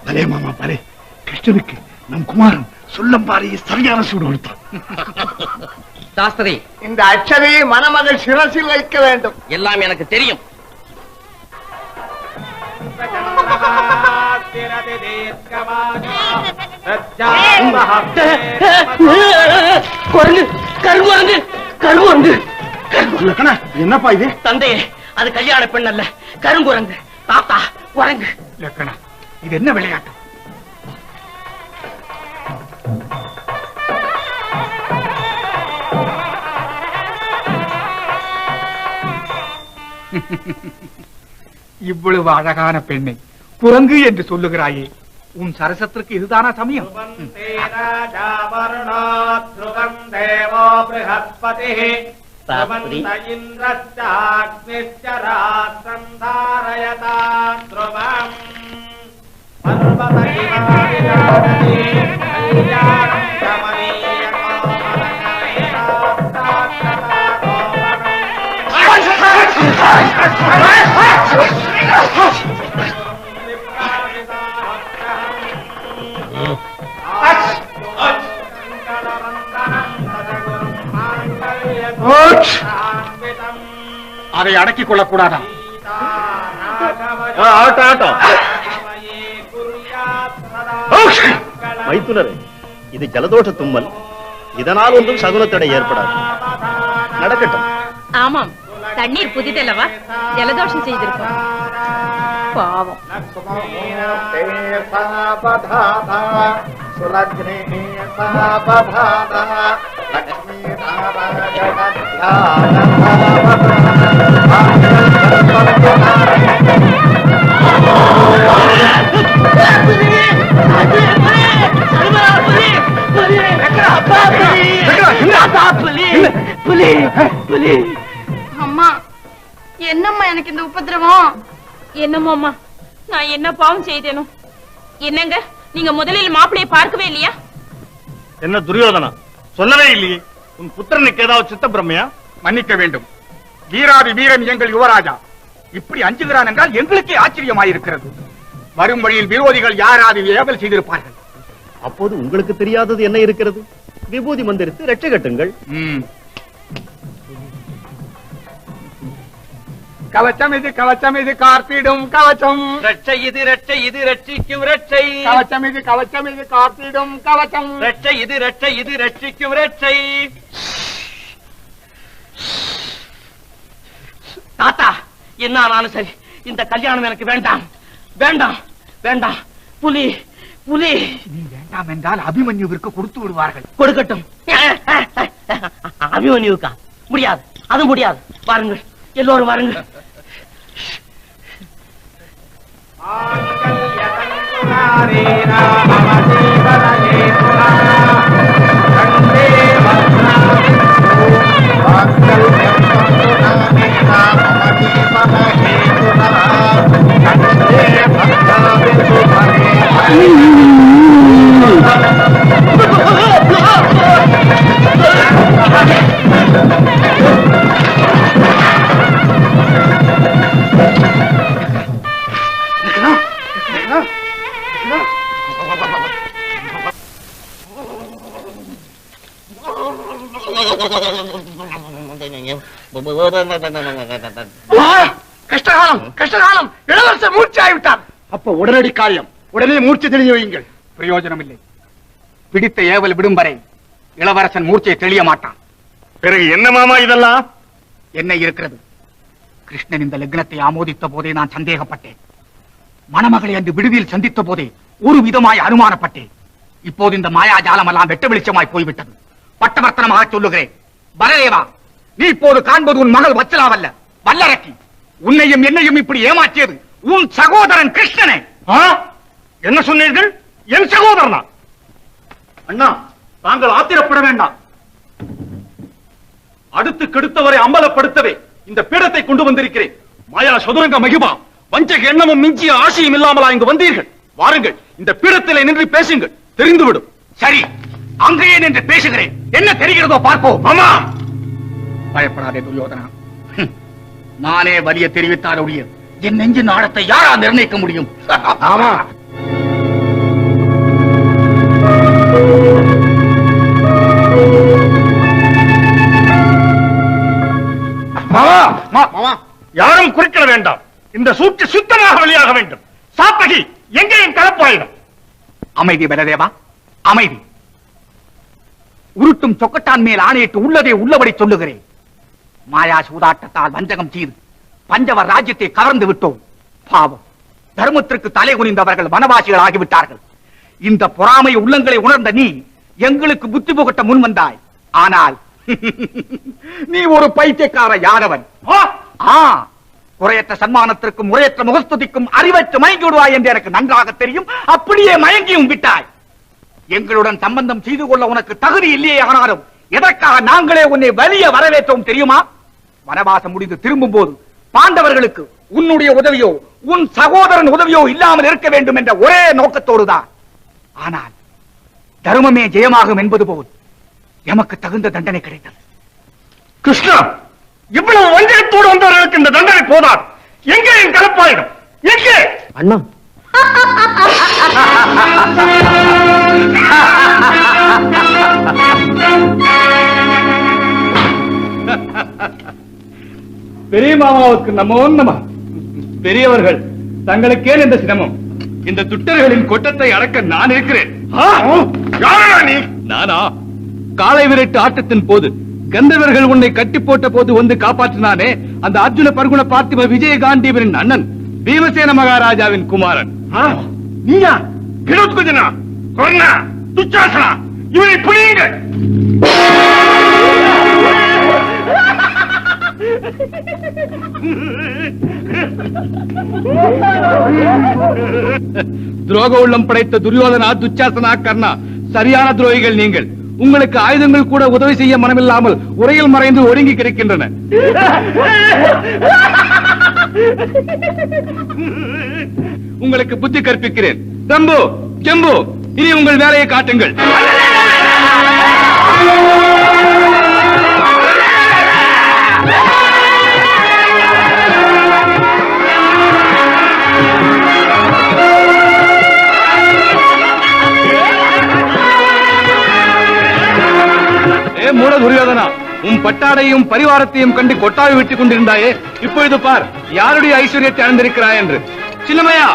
பலே மாமா பலே. கிருஷ்ணனுக்கு நம் குமாரன் சொல்லம்பாறையை சரியான சூடு கொடுத்தான். சாஸ்திரி, இந்த அச்சதையை மணமகள் சிரசில் வைக்க வேண்டும். எல்லாம் எனக்கு தெரியும். என்னப்பா இது? தந்தையே, அது கல்யாண பெண் அல்ல, கருங்குரங்கு. தாத்தா குரங்கு. லக்கணா, இது என்ன விளையாட்டு? இவ்வளவு அழகான பெண்ணை குரங்கு என்று சொல்லுகிறாயே, உன் சரசத்திற்கு இதுதானா சமயம்? அதை அடக்கிக் கொள்ளக்கூடாதா? மைத்துனரே, இது ஜலதோஷ தும்மல். இதனால் ஒன்றும் சகுனத்தடை ஏற்படாது. நடக்கட்டும். ஆமாம், தண்ணீர் புதிதல்லவா, ஜலதோஷம் செய்திருக்கும். பாவம். அம்மா, என்னம்மா எனக்கு இந்த உபதிரவம்? என்னமோ அம்மா, நான் என்ன பாவம் செய்தேனோ? என்னங்க, நீங்க முதலில் மாப்பிளையை பார்க்கவே இல்லையா? என்ன துரியோதனா, சொல்லவே இல்லையே. உன் புத்திரனுக்கு ஏதாவது சித்த பிரமையா? மன்னிக்க வேண்டும், வீராதி வீரன் எங்கள் யுவராஜா இப்படி அஞ்சுகிறான் என்றால் எங்களுக்கே ஆச்சரியமாயிருக்கிறது. வரும் வழியில் விரோதிகள் யாராவது ஏவல் செய்திருப்பார்கள். அப்போது உங்களுக்கு தெரியாதது என்ன இருக்கிறது? விபூதி மந்திரித்து ரட்சை கட்டுங்கள். கவச்சம் இது கவச்சம் இது கார்த்திடும் கவச்சம். ரட்சை இது ரட்சை இது ரட்சிக்கும் ரட்சை. கவச்சம் இது கவச்சம் இது கார்த்திடும் கவச்சம். ரட்சை இது ரட்சை இது ரட்சிக்கும் ரட்சை. தாத்தா, என்ன ஆனாலும் சரி, இந்த கல்யாணம் எனக்கு வேண்டாம் வேண்டாம் வேண்டாம். புலி புலி. நீ வேண்டாம் என்றால் அபிமன்யுவிற்கு கொடுத்து விடுவார்கள். கொடுக்கட்டும். அபிமன்யுக்கா? முடியாது, அது முடியாது. வாருங்கள், எல்லோரும் வாருங்கள். கஷ்டகாலம் கஷ்டகாலம். இளவரசர் மூர்ச்சி ஆகிவிட்டார். அப்ப உடனடி காரியம், உடனே மூர்ச்சி தெளிய வையுங்கள். பிரயோஜனம் இல்லை. பிடித்த ஏவல் விடும் வரை இளவரசன் மூர்ச்சியை தெளிய மாட்டான். பிறகு என்ன மாமா இதெல்லாம்? என்ன இருக்கிறது? கிருஷ்ணன் இந்த லக்னத்தை ஆமோதித்த போதே நான் சந்தேகப்பட்டேன். மணமகளை அன்று விடுதியில் சந்தித்த போதே ஒரு விதமாய் அனுமானப்பட்டேன். இப்போது இந்த மாயாஜாலம் எல்லாம் வெட்ட வெளிச்சமாய் போய்விட்டது. பட்டவர்த்தனமாக சொல்லுகிறேன், பலதேவா, நீ இப்போது காண்பது உன் மகள் வச்சலாவல்ல, வல்லரக்கி. உன்னையும் என்னையும் இப்படி ஏமாற்றியது உன் சகோதரன் கிருஷ்ணனே. என்ன சொன்னீர்கள்? என் சகோதரனா? அண்ணா, தாங்கள் ஆத்திரப்பட வேண்டாம். அடுத்து கெடுத்தவரை அம்பலப்படுத்தவே இந்த பீடத்தை கொண்டு வந்திருக்கிறேன். மாயா சதுரங்க மகிமா, வஞ்சக எண்ணமும் மிஞ்சிய ஆசையும் இல்லாமலா இங்கு வந்தீர்கள்? வாருங்கள், இந்த பீடத்திலே நின்று பேசுங்கள், தெரிந்துவிடும். சரி, அங்கேயே நின்று பேசுகிறேன். என்ன தெரிகிறதோ பார்ப்போம். ஆமா, பயப்படாதே துரியோதனா. நானே வலிய தெரிவித்தால் ஒழிய என் நெஞ்சின் ஆழத்தை யாரா நிர்ணயிக்க முடியும்? ஆமா, மாமா, யாரும் குறிக்கிட வேண்டாம். இந்த சூழ்ச்சி சுத்தமாக வெளியாக வேண்டும். சாத்தகி, எங்கே என் கலப்பாயிடம்? அமைதி பலதேவா, அமைதி. உருட்டும் சொக்கட்டான் மேல் ஆணையிட்டு உள்ளதை உள்ளபடி சொல்லுகிறேன். மாயா சூதாட்டத்தால் வஞ்சகம் செய்து பஞ்சவர் ராஜ்யத்தை கவர்ந்து விட்டோம். பாவம், தர்மத்திற்கு தலை குனிந்தவர்கள் வனவாசிகள் ஆகிவிட்டார்கள். இந்த பொறாமை உள்ளங்களை உணர்ந்த நீ எங்களுக்கு புத்தி புகட்ட முன் வந்தாய். ஆனால் நீ ஒரு பைத்தியக்கார யாதவன். குறையற்ற சன்மானத்திற்கும் முறையற்ற முகஸ்துதிக்கும் அறிவற்று மயங்கி விடுவாய் என்று எனக்கு நன்றாக தெரியும். அப்படியே மயங்கியும் விட்டாய். எங்களுடன் சம்பந்தம் செய்து கொள்ள உனக்கு தகுதி இல்லையே. ஆனாலும் எதற்காக நாங்களே உன்னை வலிய வரவேற்றோம் தெரியுமா? வனவாசம் முடிந்து திரும்பும் போது பாண்டவர்களுக்கு உன்னுடைய உதவியோ உன் சகோதரன் உதவியோ இல்லாமல் இருக்க வேண்டும் என்ற ஒரே நோக்கத்தோடுதான். ஆனால் தர்மமே ஜெயமாகும் என்பது போல் எமக்கு தகுந்த தண்டனை கிடைத்தது. கிருஷ்ணா, இவ்வளவு வஞ்சகத்தோடு வந்தவர்களுக்கு இந்த தண்டனை போதாது. எங்கே என் கலப்பாயிடம்? எங்கே? அண்ணா, பெரிய மாமாவுக்கு நமோ நம. பெரியவர்கள், தங்களுக்கே இந்த சிரமம். இந்த துட்டர்களின் கொட்டத்தை அடக்க நான் இருக்கிறேன். யாரா நீ? நானா? காளை விரட்டு ஆட்டத்தின் போது கந்தவர்கள் உன்னை கட்டி போட்ட போது வந்து காப்பாற்றினானே, அந்த அர்ஜுன பர்குண பார்த்திப விஜயகாண்டீவரின் அண்ணன் பீமசேன மகாராஜாவின் குமாரன். நீயா? கிடோத்குஜனா, கொர்ணா, துச்சாசனா, இவனை புரியுங்கள். துரோக உள்ளம் படைத்த துரியோதனா, துச்சாசனா, கர்ணா சரியான துரோகிகள் நீங்கள். உங்களுக்கு ஆயுதங்கள் கூட உதவி செய்ய மனமில்லாமல் உரையில் மறைந்து ஒடுங்கி கிடக்கின்றன. உங்களுக்கு புத்தி கற்பிக்கிறேன். தம்பு, ஜம்பு, இனி உங்கள் வேலையை காட்டுங்கள். மூல துரியோதனா, உன் பட்டாடையும் பரிவாரத்தையும் கண்டு கொட்டாவி விட்டுக் கொண்டிருந்தாயே, இப்பொழுது பார் யாருடைய ஐஸ்வர்யத்தை அடைந்திருக்கிறாய் என்று. சின்னமையா,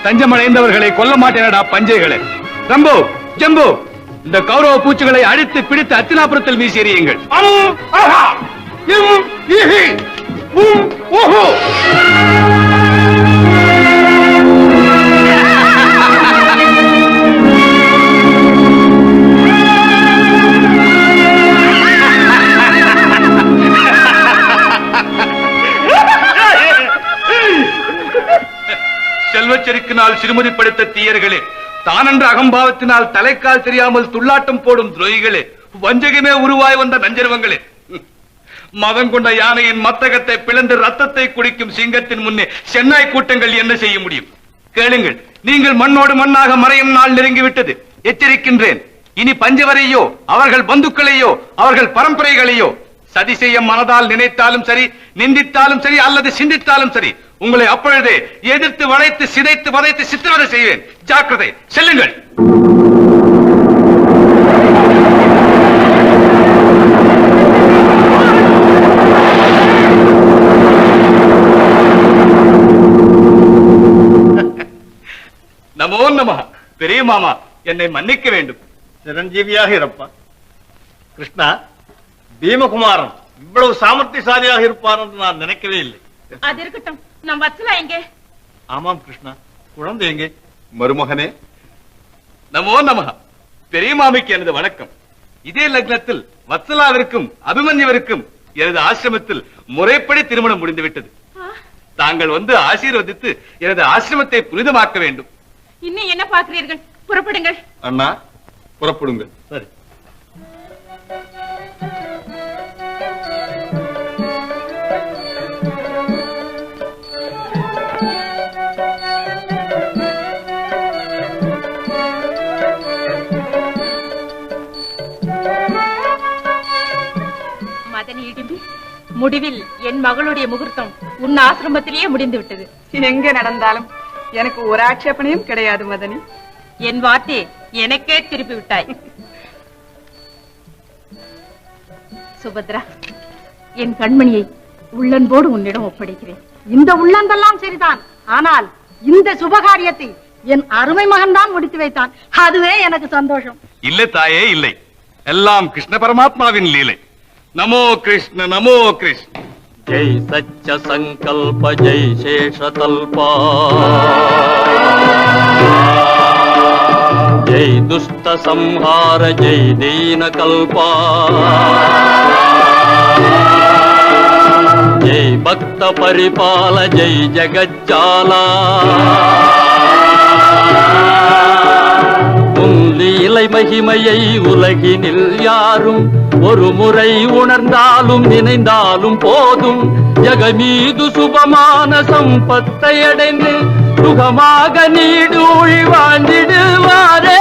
தஞ்சம் அடைந்தவர்களை கொல்ல மாட்டேனடா பஞ்சைகளே. ரம்பு, ஜம்பு, இந்த கௌரவ பூச்சிகளை அழித்து பிடித்து அத்தினாபுரத்தில் வீசி எறியுங்கள். செல்வச்செருக்கினால் சிறுமதி படுத்த தீயர்களே, தானென்ற அகம்பாவத்தினால் தலைக்கால் தெரியாமல் துள்ளாட்டம் போடும் துரோகிகளே, வஞ்சகமே உருவாய் வந்த நஞ்சர்வங்களே, மதம் கொண்ட யானையின் மத்தகத்தை பிளந்து ரத்தத்தை குடிக்கும் சிங்கத்தின் முன்னே சென்னாய் கூட்டங்கள் என்ன செய்ய முடியும்? கேளுங்கள், நீங்கள் மண்ணோடு மண்ணாக மறையும் நாள் நெருங்கிவிட்டது. எச்சரிக்கின்றேன், இனி பஞ்சவரையோ அவர்கள் பந்துக்களையோ அவர்கள் பரம்பரைகளையோ சதி செய்ய மனதால் நினைத்தாலும் சரி, நிந்தித்தாலும் சரி, அல்லது சிந்தித்தாலும் சரி, உங்களை அப்பொழுதே எதிர்த்து வளைத்து சிதைத்து வதைத்து சித்திரவதை செய்வேன். ஜாக்கிரதை, செல்லுங்கள். நமோ நம. பெரிய மாமா, என்னை மன்னிக்க வேண்டும். சிரஞ்சீவியாக இருப்பா. கிருஷ்ணா, பீமகுமாரன் இவ்வளவு சாமர்த்தியசாலியாக இருப்பார் என்று நான் நினைக்கவே இல்லை. அது இருக்கட்டும், நம் வத்சலா எங்கே? ஆமாம் கிருஷ்ணா, குழந்தை எங்கே? மருமகனே, நமோ நமஹ. பெரிய மாமிக்கு எனது வணக்கம். இதே லக்னத்தில் வத்சலாவிற்கும் அபிமன்யுவிற்கும் எனது ஆசிரமத்தில் முறைப்படி திருமணம் முடிந்துவிட்டது. தாங்கள் வந்து ஆசீர்வதித்து எனது ஆசிரமத்தை புனிதமாக்க வேண்டும். இன்னும் என்ன பார்க்கிறீர்கள்? புறப்படுங்கள். அண்ணா, புறப்படுங்கள். சரி. மதனி இடிம்பி, முடிவில் என் மகளுடைய முகூர்த்தம் உன் ஆசிரமத்திலேயே முடிந்து விட்டது. எங்க நடந்தாலும் எனக்கு ஒரு ஆட்சேபனையும் கிடையாது மதனி. என் வார்த்தை எனக்கே திருப்பி விட்டாய். சுபத்ரா, என் கண்மணியை உள்ளன்போடு உன்னிடம் ஒப்படைக்கிறேன். இந்த உள்ளந்தெல்லாம் சரிதான், ஆனால் இந்த சுபகாரியத்தை என் அருமை மகன் தான் முடித்து வைத்தான். அதுவே எனக்கு சந்தோஷம். இல்லை தாயே, இல்லை. எல்லாம் கிருஷ்ண பரமாத்மாவின் லீலை. நமோ கிருஷ்ண, நமோ கிருஷ்ண. जय सच्च संकल्प जय शेष तल्पा जय दुष्ट संहार जय दीन कल्पा जय भक्त परिपाल जय जगज्जाला லீலை மகிமையை உலகினில் யாரும் ஒரு முறை உணர்ந்தாலும் நினைந்தாலும் போதும். ஜகமீது சுபமான சம்பத்தை அடைந்து சுகமாக நீடூழி வாழ்ந்திடுவாரே.